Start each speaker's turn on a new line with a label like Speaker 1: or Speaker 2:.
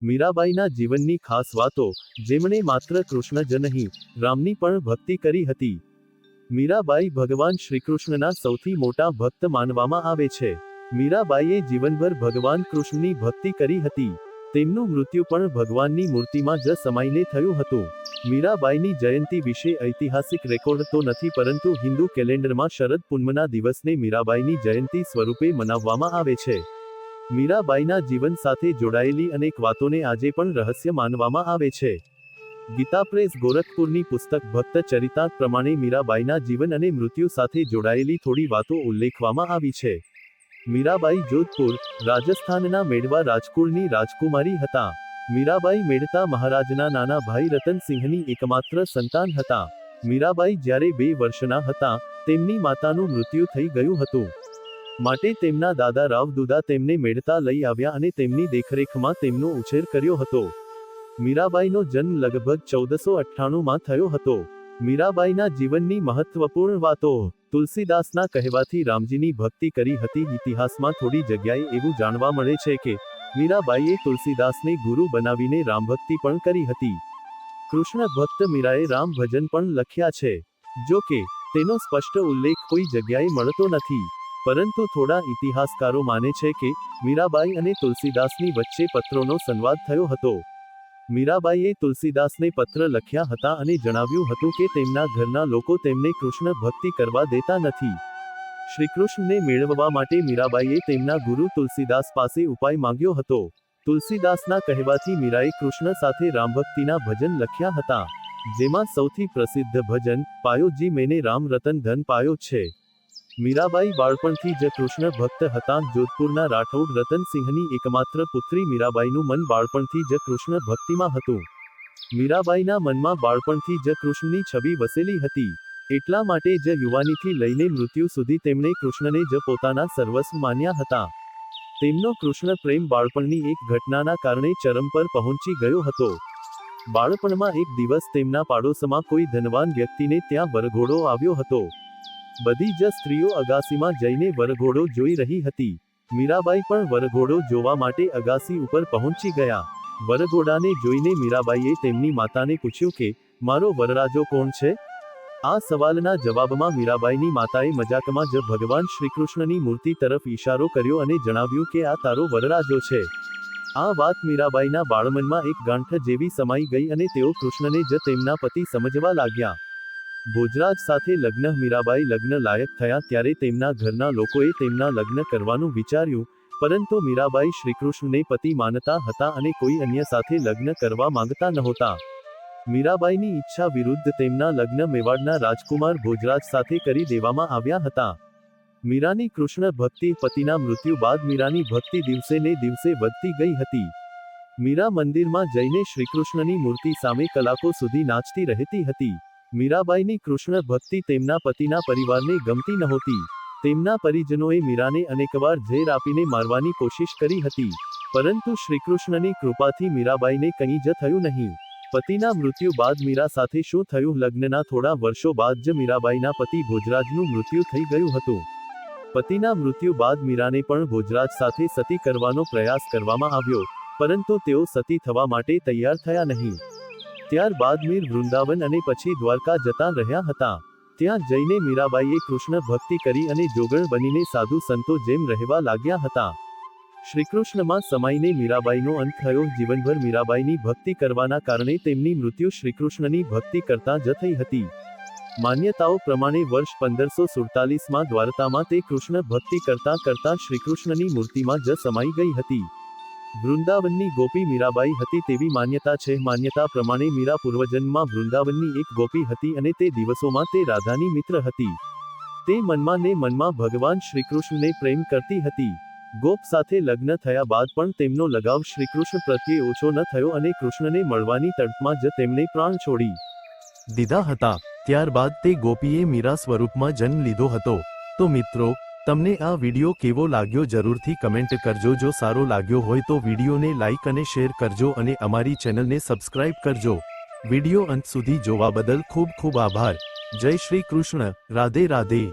Speaker 1: મીરાબાઈના જીવનની ખાસ વાતો, જેમણે માત્ર કૃષ્ણ જ નહીં, રામની પણ ભક્તિ કરી હતી. મીરાબાઈ ભગવાન શ્રીકૃષ્ણના સૌથી મોટા ભક્ત માનવામાં આવે છે. મીરાબાઈએ જીવનભર ભગવાન કૃષ્ણની ભક્તિ કરી હતી. તેમનું મૃત્યુ પણ ભગવાનની મૂર્તિમાં જ સમાઈને થયું હતું. મીરાબાઈની જયંતી વિશે ઐતિહાસિક રેકોર્ડ તો નથી, પરંતુ હિન્દુ કેલેન્ડરમાં શરદ પૂનમના દિવસને મીરાબાઈની જયંતી સ્વરૂપે મનાવવામાં આવે છે. મીરાબાઈના જીવન સાથે જોડાયેલી અનેક વાતોને આજે પણ રહસ્ય માનવામાં આવે છે. ગીતા પ્રેસ ગોરખપુરની પુસ્તક ભક્ત ચરિતાર્થ પ્રમાણે મીરાબાઈના જીવન અને મૃત્યુ સાથે જોડાયેલી થોડી વાતો ઉલ્લેખવામાં આવી છે. મીરાબાઈ જોધપુર, રાજસ્થાનના મેડવા રાજકુળની રાજકુમારી હતા. મીરાબાઈ મેડતા મહારાજના નાના ભાઈ રતનસિંહની એકમાત્ર સંતાન હતા. મીરાબાઈ જ્યારે 2 વર્ષના હતા, તેમની માતાનું મૃત્યુ થઈ ગયું હતું. માટે તેમના દાદા રાવ દુદા તેમને મેડતા લઈ આવ્યા અને તેમની દેખરેખમાં તેમનો ઉછેર કર્યો હતો. મીરાબાઈનો જન્મ લગભગ 1498માં થયો હતો. મીરાબાઈના જીવનની મહત્વપૂર્ણ વાતો. તુલસીદાસના કહેવાથી રામજીની ભક્તિ કરી હતી. ઇતિહાસમાં થોડી જગ્યાએ એવું જાણવા મળે છે કે મીરાબાઈએ તુલસીદાસને ગુરુ બનાવીને રામભક્તિ પણ કરી હતી. કૃષ્ણ ભક્ત મીરાએ રામ ભજન પણ લખ્યા છે. જો કે તેનો સ્પષ્ટ ઉલ્લેખ કોઈ જગ્યાએ મળતો નથી, પરંતુ થોડા ઇતિહાસકારો માને છે કે મીરાબાઈ અને તુલસીદાસની વચ્ચે પત્રોનો સંવાદ થયો હતો. મીરાબાઈએ તુલસીદાસને પત્ર લખ્યા હતા અને જણાવ્યું હતું કે તેમના ઘરના લોકો તેમને કૃષ્ણ ભક્તિ કરવા દેતા નથી. શ્રીકૃષ્ણને મેળવવા માટે મીરાબાઈએ તેમના ગુરુ તુલસીદાસ પાસે ઉપાય માંગ્યો હતો. તુલસીદાસના કહેવાથી મીરાએ કૃષ્ણ સાથે રામભક્તિના ભજન લખ્યા હતા, જેમાં સૌથી પ્રસિદ્ધ ભજન પાયો જી મેને રામ રતન ધન પાયો છે. મીરાબાઈ બાળપણથી જ કૃષ્ણ ભક્ત હતા. જોધપુરના રાઠોડ રતનસિંહની એકમાત્ર પુત્રી મીરાબાઈનું મન બાળપણથી જ કૃષ્ણ ભક્તિમાં હતું. મીરાબાઈના મનમાં બાળપણથી જ કૃષ્ણની છબી વસેલી હતી. એટલા માટે જ યુવાનીથી લઈને મૃત્યુ સુધી તેમણે કૃષ્ણને જ પોતાના સર્વસ્વ માન્યા હતા. તેમનો કૃષ્ણ પ્રેમ બાળપણની એક ઘટનાના કારણે ચરમ પર પહોંચી ગયો હતો. બાળપણમાં એક દિવસ તેમના પાડોશમાં કોઈ ધનવાન વ્યક્તિને ત્યાં વરઘોડો આવ્યો હતો. બધી જ સ્ત્રીઓ અગાસીમાં જઈને વરઘોડો જોઈ રહી હતી. મીરાબાઈ પણ વરઘોડો જોવા માટે અગાસી ઉપર પહોંચી ગયા. વરઘોડાને જોઈને મીરાબાઈએ તેમની માતાને પૂછ્યું કે મારો વરરાજો કોણ છે? આ સવાલના જવાબમાં મીરાબાઈની માતાએ મજાકમાં જ ભગવાન શ્રીકૃષ્ણની મૂર્તિ તરફ ઈશારો કર્યો અને જણાવ્યું કે આ તારો વરરાજો છે. આ વાત મીરાબાઈના બાળમનમાં એક ગાંઠ જેવી સમાઈ ગઈ અને તેઓ કૃષ્ણને જ તેમના પતિ સમજવા લાગ્યા. ભોજરાજ સાથે લગ્ન. મીરાબાઈ લગ્ન લાયક થયા ત્યારે તેમના ઘરના લોકોએ તેમના લગ્ન કરવાનું વિચાર્યું, પરંતુ મીરાબાઈ શ્રીકૃષ્ણને પતિ માનતા હતા અને કોઈ અન્ય સાથે લગ્ન કરવા માંગતા નહોતા. મીરાબાઈની ઈચ્છા વિરુદ્ધ તેમના લગ્ન મેવાડના રાજકુમાર ભોજરાજ સાથે કરી દેવામાં આવ્યા હતા. મીરાની કૃષ્ણ ભક્તિ. પતિના મૃત્યુ બાદ મીરાની ભક્તિ દિવસે ને દિવસે વધતી ગઈ હતી. મીરા મંદિરમાં જઈને શ્રીકૃષ્ણની મૂર્તિ સામે કલાકો સુધી નાચતી રહેતી હતી. મીરાબાઈની કૃષ્ણ ભક્તિ તેમના પતિના પરિવારને ગમતી નહોતી. તેમના પરિજનોએ મીરાને અનેકવાર ઝેર આપીને મારવાની કોશિશ કરી હતી, પરંતુ શ્રીકૃષ્ણની કૃપાથી મીરાબાઈને કંઈ જ થયું નહીં. પતિના મૃત્યુ બાદ મીરા સાથે શું થયું? લગ્નના થોડા વર્ષો બાદ જ મીરાબાઈના પતિ ભોજરાજનું મૃત્યુ થઈ ગયું હતું. પતિના મૃત્યુ બાદ મીરાને પણ ભોજરાજ સાથે સતી કરવાનો પ્રયાસ કરવામાં આવ્યો, પરંતુ તેઓ સતી થવા માટે તૈયાર થયા નહીં. ત્યારબાદ મીર વૃંદાવન અને પછી દ્વારકા જતા રહ્યા હતા. ત્યાં જઈને મીરાબાઈએ કૃષ્ણ ભક્તિ કરી અને જોગણ બનીને સાધુ સંતો જેમ રહેવા લાગ્યા હતા. શ્રીકૃષ્ણમાં સમાઈને મીરાબાઈનો અંત થયો. જીવનભર મીરાબાઈની ભક્તિ કરવાના કારણે તેમની મૃત્યુ શ્રીકૃષ્ણની ભક્તિ કરતા જ થઈ હતી. માન્યતાઓ પ્રમાણે વર્ષ 1547માં દ્વારકામાં તે કૃષ્ણ ભક્તિ કરતા કરતા શ્રીકૃષ્ણની મૂર્તિમાં જ સમાઈ ગઈ હતી. વૃંદાવનની ગોપી મીરાબાઈ હતી તેવી માન્યતા છે. માન્યતા પ્રમાણે મીરા પૂર્વજન્મમાં વૃંદાવનની એક ગોપી હતી અને તે દિવસોમાં તે રાધાની મિત્ર હતી. તે મનમાં ને મનમાં ભગવાન શ્રીકૃષ્ણને પ્રેમ કરતી હતી. ગોપ સાથે લગ્ન થયા બાદ પણ તેમનો લગાવ શ્રીકૃષ્ણ પ્રત્યે ઓછો ન થયો અને કૃષ્ણને મળવાની તડપમાં જ તેમણે પ્રાણ છોડી દીધા હતા. ત્યારબાદ તે ગોપીએ મીરા સ્વરૂપમાં જન્મ લીધો હતો. તો મિત્રો, તમને આ વિડિયો કેવો લાગ્યો જરૂરથી કમેન્ટ કરજો. જો સારો લાગ્યો હોય તો વિડિયોને લાઈક અને શેર કરજો અને અમારી ચેનલને સબસ્ક્રાઇબ કરજો. વિડિયો અંત સુધી જોવા બદલ ખૂબ ખૂબ આભાર. જય શ્રી કૃષ્ણ. રાધે રાધે.